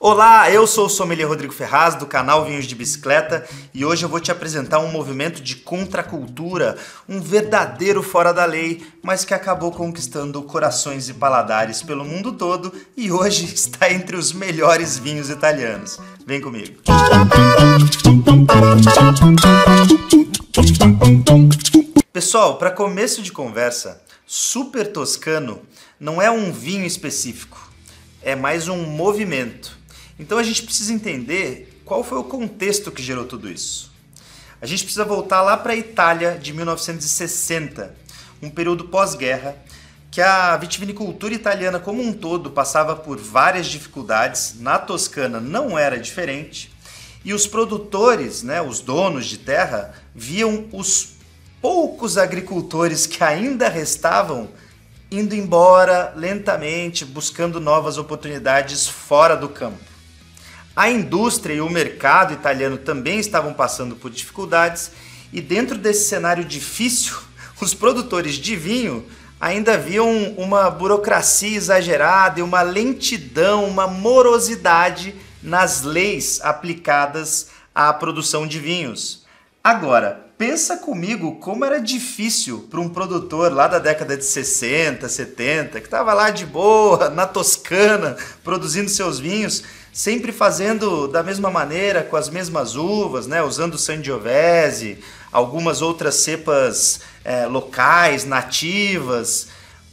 Olá, eu sou o sommelier Rodrigo Ferraz do canal Vinhos de Bicicleta e hoje eu vou te apresentar um movimento de contracultura, um verdadeiro fora da lei, mas que acabou conquistando corações e paladares pelo mundo todo e hoje está entre os melhores vinhos italianos. Vem comigo. Pessoal, para começo de conversa, Super Toscano não é um vinho específico, é mais um movimento. Então a gente precisa entender qual foi o contexto que gerou tudo isso. A gente precisa voltar lá para a Itália de 1960, um período pós-guerra, que a vitivinicultura italiana como um todo passava por várias dificuldades, na Toscana não era diferente, e os produtores, os donos de terra, viam os poucos agricultores que ainda restavam indo embora lentamente, buscando novas oportunidades fora do campo. A indústria e o mercado italiano também estavam passando por dificuldades e dentro desse cenário difícil, os produtores de vinho ainda viam uma burocracia exagerada e uma lentidão, uma morosidade nas leis aplicadas à produção de vinhos. Agora, pensa comigo como era difícil para um produtor lá da década de 60, 70, que estava lá de boa, na Toscana, produzindo seus vinhos, sempre fazendo da mesma maneira, com as mesmas uvas, usando Sangiovese, algumas outras cepas locais, nativas.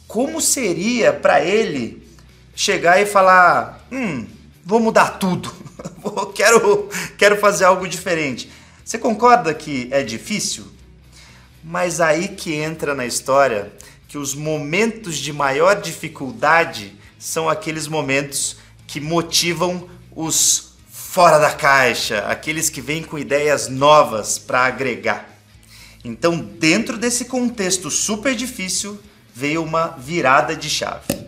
Como seria para ele chegar e falar, vou mudar tudo, quero fazer algo diferente? Você concorda que é difícil? Mas aí que entra na história que os momentos de maior dificuldade são aqueles momentos que motivam os fora da caixa, aqueles que vêm com ideias novas para agregar. Então, dentro desse contexto super difícil, veio uma virada de chave.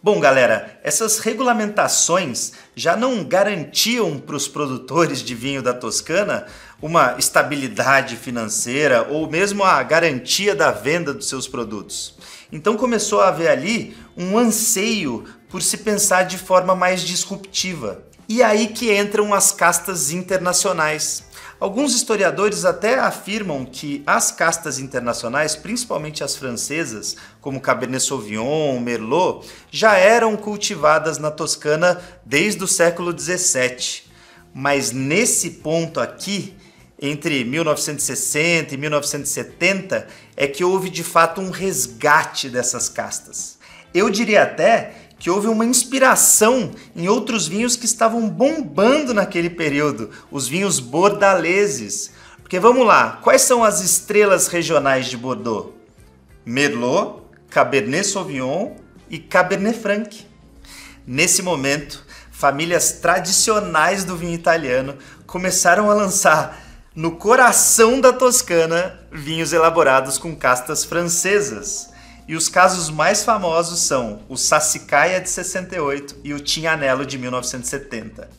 Bom, galera, essas regulamentações já não garantiam para os produtores de vinho da Toscana uma estabilidade financeira ou mesmo a garantia da venda dos seus produtos. Então começou a haver ali um anseio por se pensar de forma mais disruptiva. E aí que entram as castas internacionais. Alguns historiadores até afirmam que as castas internacionais, principalmente as francesas, como Cabernet Sauvignon, Merlot, já eram cultivadas na Toscana desde o século XVII. Mas nesse ponto aqui, entre 1960 e 1970, é que houve de fato um resgate dessas castas. Eu diria até que houve uma inspiração em outros vinhos que estavam bombando naquele período, os vinhos bordaleses. Porque vamos lá, quais são as estrelas regionais de Bordeaux? Merlot, Cabernet Sauvignon e Cabernet Franc. Nesse momento, famílias tradicionais do vinho italiano começaram a lançar no coração da Toscana vinhos elaborados com castas francesas. E os casos mais famosos são o Sassicaia de 68 e o Tignanello de 1970.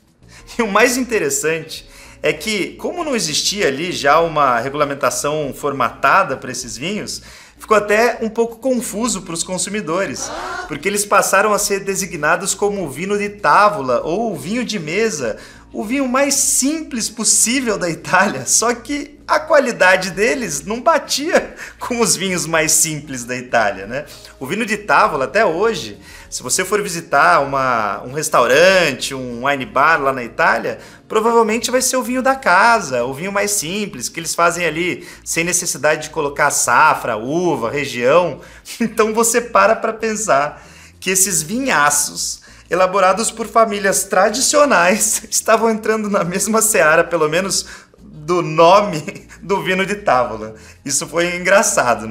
E o mais interessante é que, como não existia ali já uma regulamentação formatada para esses vinhos, ficou até um pouco confuso para os consumidores, porque eles passaram a ser designados como vinho de távola ou vinho de mesa, o vinho mais simples possível da Itália, só que a qualidade deles não batia com os vinhos mais simples da Itália, O vinho de távola, até hoje, se você for visitar um restaurante, um wine bar lá na Itália, provavelmente vai ser o vinho da casa, o vinho mais simples, que eles fazem ali sem necessidade de colocar safra, uva, região. Então você para pensar que esses vinhaços elaborados por famílias tradicionais, estavam entrando na mesma seara, pelo menos do nome do vinho de távola. Isso foi engraçado,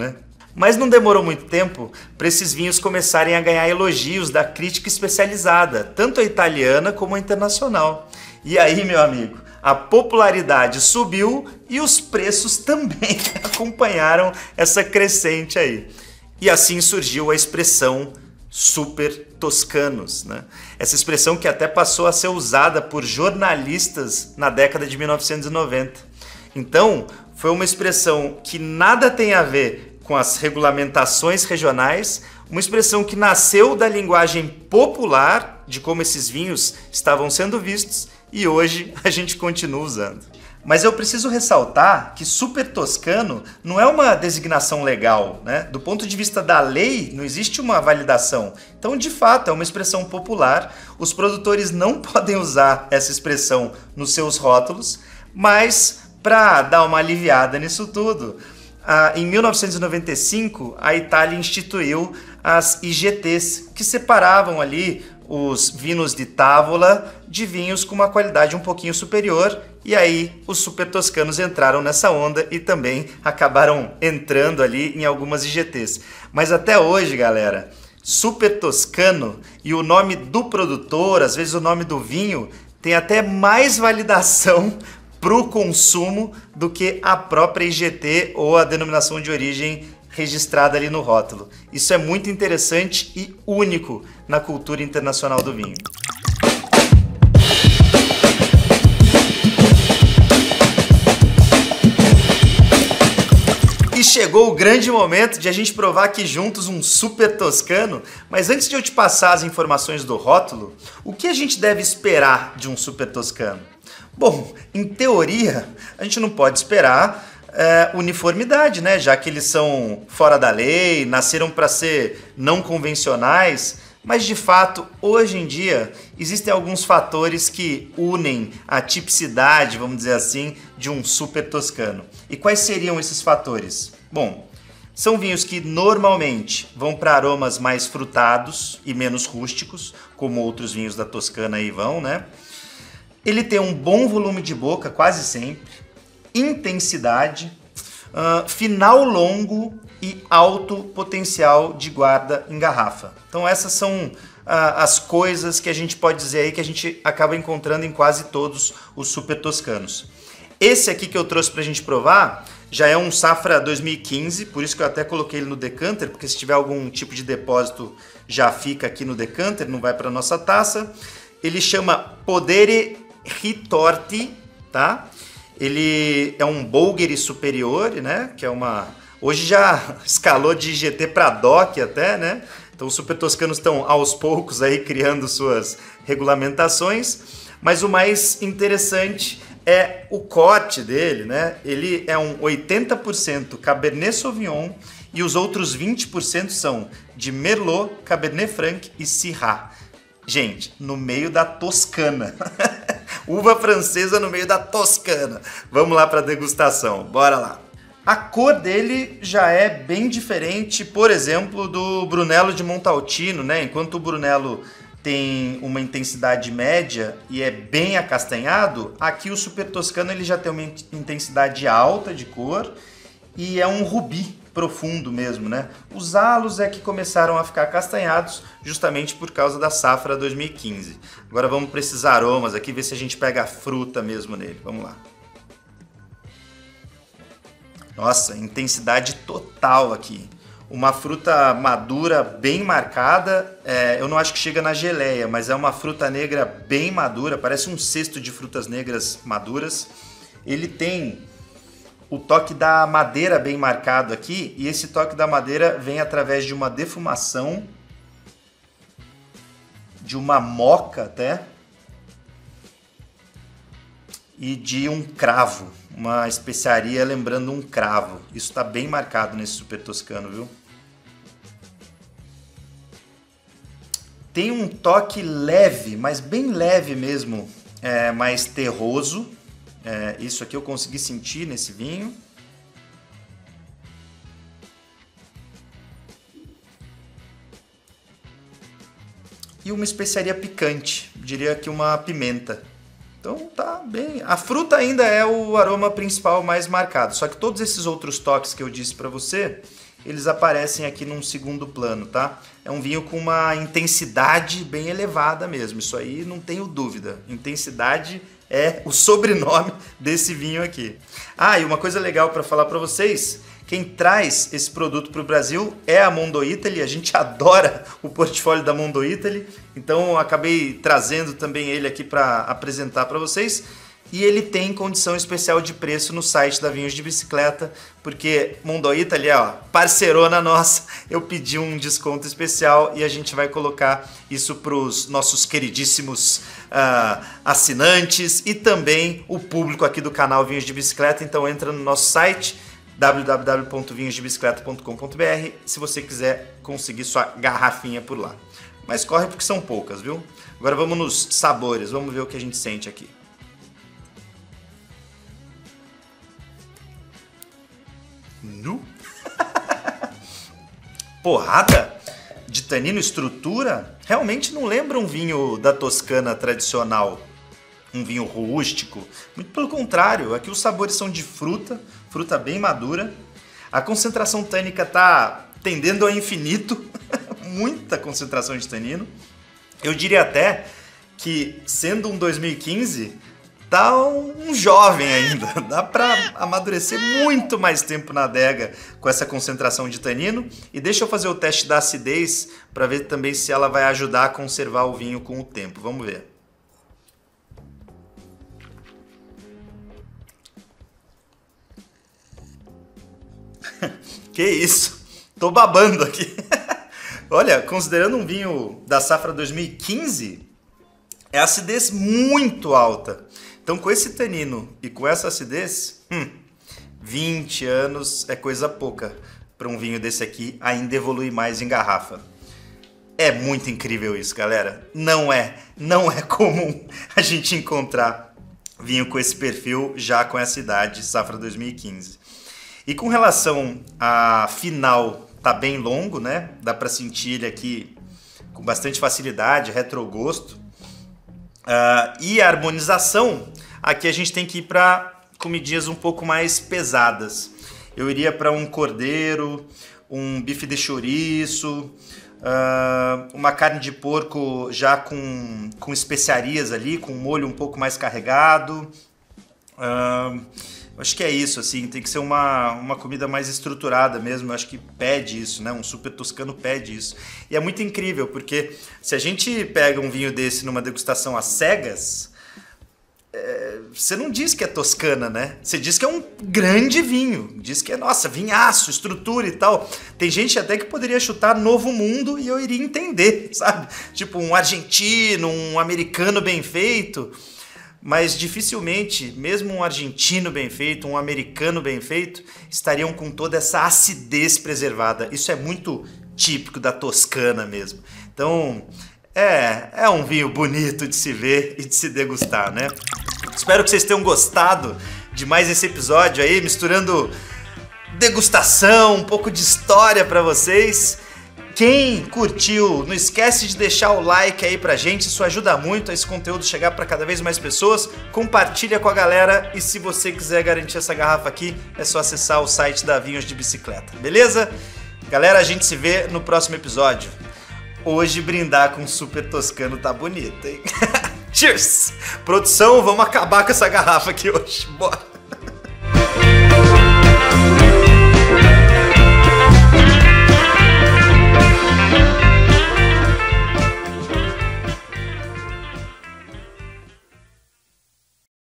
Mas não demorou muito tempo para esses vinhos começarem a ganhar elogios da crítica especializada, tanto a italiana como a internacional. E aí, meu amigo, a popularidade subiu e os preços também acompanharam essa crescente aí. E assim surgiu a expressão super toscanos, Essa expressão que até passou a ser usada por jornalistas na década de 1990. Então, foi uma expressão que nada tem a ver com as regulamentações regionais, uma expressão que nasceu da linguagem popular, de como esses vinhos estavam sendo vistos, e hoje a gente continua usando. Mas eu preciso ressaltar que Super Toscano não é uma designação legal, né? Do ponto de vista da lei, não existe uma validação. Então, de fato, é uma expressão popular. Os produtores não podem usar essa expressão nos seus rótulos, mas para dar uma aliviada nisso tudo, em 1995, a Itália instituiu as IGTs, que separavam ali os vinos de távola de vinhos com uma qualidade um pouquinho superior, e aí os super toscanos entraram nessa onda e também acabaram entrando ali em algumas IGTs. Mas até hoje, galera, super toscano e o nome do produtor, às vezes o nome do vinho, tem até mais validação para o consumo do que a própria IGT ou a denominação de origem registrada ali no rótulo. Isso é muito interessante e único na cultura internacional do vinho. E chegou o grande momento de a gente provar aqui juntos um super toscano, mas antes de eu te passar as informações do rótulo, o que a gente deve esperar de um super toscano? Bom, em teoria, a gente não pode esperar uniformidade, né? Já que eles são fora da lei, nasceram para ser não convencionais, mas de fato, hoje em dia, existem alguns fatores que unem a tipicidade, vamos dizer assim, de um super toscano. E quais seriam esses fatores? Bom, são vinhos que normalmente vão para aromas mais frutados e menos rústicos, como outros vinhos da Toscana aí vão, né? Ele tem um bom volume de boca, quase sempre, intensidade, final longo e alto potencial de guarda em garrafa. Então essas são as coisas que a gente pode dizer aí que a gente acaba encontrando em quase todos os super toscanos. Esse aqui que eu trouxe pra gente provar já é um Safra 2015, por isso que eu até coloquei ele no decanter, porque se tiver algum tipo de depósito já fica aqui no decanter, não vai para nossa taça. Ele chama Podere Ritorti, tá? Ele é um Bolgheri Superiore, né? Que é uma... Hoje já escalou de IGT para DOC até, né? Então os super toscanos estão aos poucos aí criando suas regulamentações. Mas o mais interessante é o corte dele, né? Ele é um 80% Cabernet Sauvignon e os outros 20% são de Merlot, Cabernet Franc e Syrah. Gente, no meio da Toscana. Uva francesa no meio da Toscana. Vamos lá para a degustação, bora lá. A cor dele já é bem diferente, por exemplo, do Brunello de Montalcino, né? Enquanto o Brunello tem uma intensidade média e é bem acastanhado, aqui o Super Toscano ele já tem uma intensidade alta de cor e é um rubi profundo mesmo, né? Os halos é que começaram a ficar castanhados justamente por causa da safra 2015. Agora vamos para esses aromas aqui, ver se a gente pega a fruta mesmo nele. Vamos lá. Nossa, intensidade total aqui. Uma fruta madura bem marcada, eu não acho que chega na geleia, mas é uma fruta negra bem madura, parece um cesto de frutas negras maduras. Ele tem o toque da madeira bem marcado aqui, e esse toque da madeira vem através de uma defumação, de uma moca até, e de um cravo, uma especiaria lembrando um cravo. Isso está bem marcado nesse Super Toscano, viu? Tem um toque leve, mas bem leve mesmo, mais terroso. Isso aqui eu consegui sentir nesse vinho. E uma especiaria picante, diria que uma pimenta. Então tá bem. A fruta ainda é o aroma principal mais marcado, só que todos esses outros toques que eu disse para você, eles aparecem aqui num segundo plano, tá? É um vinho com uma intensidade bem elevada mesmo, isso aí não tenho dúvida. Intensidade é o sobrenome desse vinho aqui. Ah, e uma coisa legal para falar para vocês, quem traz esse produto para o Brasil é a Mondo Italy, a gente adora o portfólio da Mondo Italy, então eu acabei trazendo também ele aqui para apresentar para vocês. e ele tem condição especial de preço no site da Vinhos de Bicicleta, porque Mondoita ali, ó, parceirona nossa, eu pedi um desconto especial e a gente vai colocar isso para os nossos queridíssimos assinantes e também o público aqui do canal Vinhos de Bicicleta. Então entra no nosso site www.vinhosdebicicleta.com.br se você quiser conseguir sua garrafinha por lá. Mas corre porque são poucas, viu? Agora vamos nos sabores, vamos ver o que a gente sente aqui. Nu? Porrada de tanino, estrutura. Realmente não lembra um vinho da Toscana tradicional, um vinho rústico. Muito pelo contrário, aqui os sabores são de fruta, fruta bem madura. A concentração tânica tá tendendo ao infinito, muita concentração de tanino. Eu diria até que, sendo um 2015, tá um jovem ainda. Dá para amadurecer muito mais tempo na adega com essa concentração de tanino. E deixa eu fazer o teste da acidez para ver também se ela vai ajudar a conservar o vinho com o tempo. Vamos ver. Que isso? Tô babando aqui. Olha, considerando um vinho da safra 2015, é acidez muito alta. Então, com esse tanino e com essa acidez, 20 anos é coisa pouca para um vinho desse aqui ainda evoluir mais em garrafa. É muito incrível isso, galera. Não é comum a gente encontrar vinho com esse perfil já com essa idade, safra 2015. E com relação a final, tá bem longo, né? Dá para sentir ele aqui com bastante facilidade, retrogosto. E a harmonização, aqui a gente tem que ir para comidinhas um pouco mais pesadas. Eu iria para um cordeiro, um bife de chouriço, uma carne de porco já com especiarias ali, com um molho um pouco mais carregado. Acho que é isso, assim, tem que ser uma comida mais estruturada mesmo, eu acho que pede isso, né? Um super toscano pede isso. E é muito incrível, porque se a gente pega um vinho desse numa degustação às cegas, você não diz que é toscana, né? Você diz que é um grande vinho, diz que é, nossa, vinhaço, estrutura e tal. Tem gente até que poderia chutar Novo Mundo e eu iria entender, sabe? Tipo um argentino, um americano bem feito. Mas dificilmente, mesmo um argentino bem feito, um americano bem feito, estariam com toda essa acidez preservada. Isso é muito típico da Toscana mesmo. Então, é um vinho bonito de se ver e de se degustar, né? Espero que vocês tenham gostado de mais esse episódio aí, misturando degustação, um pouco de história para vocês. Quem curtiu, não esquece de deixar o like aí pra gente, isso ajuda muito a esse conteúdo chegar para cada vez mais pessoas. Compartilha com a galera e se você quiser garantir essa garrafa aqui, é só acessar o site da Vinhos de Bicicleta, beleza? Galera, a gente se vê no próximo episódio. Hoje brindar com super toscano tá bonito, hein? Cheers! Produção, vamos acabar com essa garrafa aqui hoje, bora!